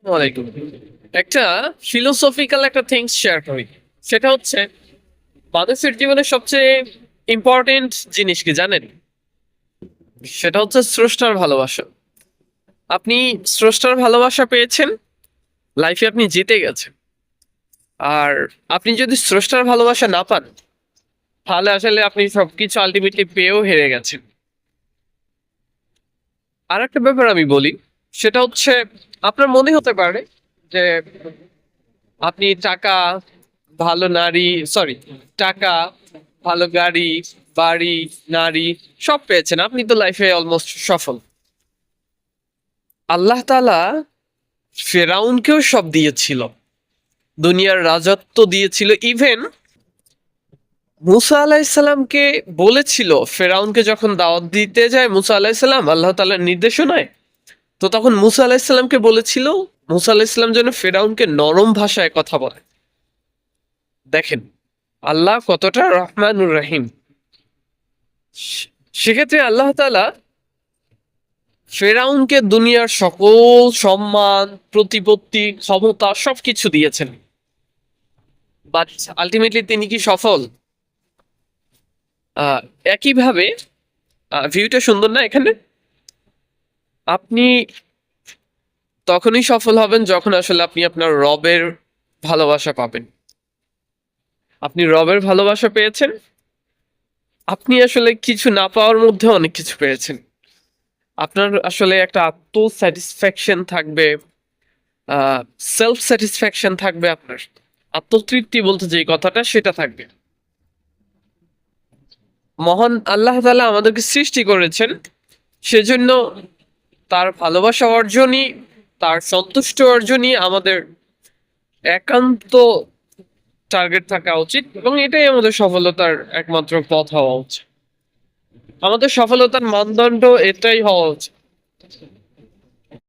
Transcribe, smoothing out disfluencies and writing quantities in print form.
ওয়ালাইকুম। একটা ফিলোসফিক্যাল একটা থিংস শেয়ার করি। সেটা হচ্ছে মানুষের জীবনের সবচেয়ে ইম্পর্টেন্ট জিনিস কি জানেন? সেটা হচ্ছে স্রষ্টার ভালোবাসা। আপনি স্রষ্টার ভালোবাসা পেয়েছেন, লাইফে আপনি জিতে গেছেন। আর আপনি যদি স্রষ্টার ভালোবাসা না পান, তাহলে আসলে আপনি সবকিছু আলটিমেটলি পেয়েও হেরে গেছেন। আর একটা ব্যাপার আমি বলি, সেটা হচ্ছে আপনার মনে হতে পারে যে আপনি টাকা, ভালো নারী, সরি, টাকা, ভালো গাড়ি, বাড়ি, নারী সব পেয়েছেন, আপনি তো লাইফে অলমোস্ট সফল। আল্লাহ তাআলা ফেরাউনকেও সব দিয়েছিল, দুনিয়ার রাজত্ব দিয়েছিল। ইভেন মুসা আলাহিসাল্লামকে বলেছিল, ফেরাউনকে যখন দাওয়াত দিতে যায় মুসা আলাহিসাল্লাম আল্লাহ তাআলার নির্দেশনায়, তো তখন মুসা আলাহিসাল্লামকে বলেছিল মুসা আলাহিসাল্লাম যেন ফেরাউনকে নরম ভাষায় কথা বলে। দেখেন আল্লাহ কতটা রহমানুর রহিম। সেক্ষেত্রে আল্লাহ তাআলা ফেরাউনকে দুনিয়ার সকল সম্মান, প্রতিপত্তি, ক্ষমতা সবকিছু দিয়েছেন, বাট আলটিমেটলি তিনি কি সফল? আহ, একইভাবে ভিউটা সুন্দর না এখানে? আপনি তখনই সফল হবেন যখন আসলে আপনি আপনার রবের ভালোবাসা পাবেন। আপনি রবের ভালোবাসা পেয়েছেন, আপনি আসলে কিছু না পাওয়ার মধ্যে অনেক কিছু পেয়েছেন। আপনার আসলে একটা আত্ম স্যাটিসফ্যাকশন থাকবে, সেলফ স্যাটিসফ্যাকশন থাকবে, আপনার আত্মতৃপ্তি বলতে যে কথাটা সেটা থাকবে। মহান আল্লাহ তাআলা আমাদেরকে সৃষ্টি করেছেন, সেজন্য তার ভালোবাসা অর্জনই, তার সন্তুষ্ট অর্জনই আমাদের একান্ত টার্গেট থাকা উচিত, এবং এটাই আমাদের সফলতার একমাত্র পথ হওয়া উচিত। আমাদের সফলতার মানদণ্ড এটাই হওয়া উচিত।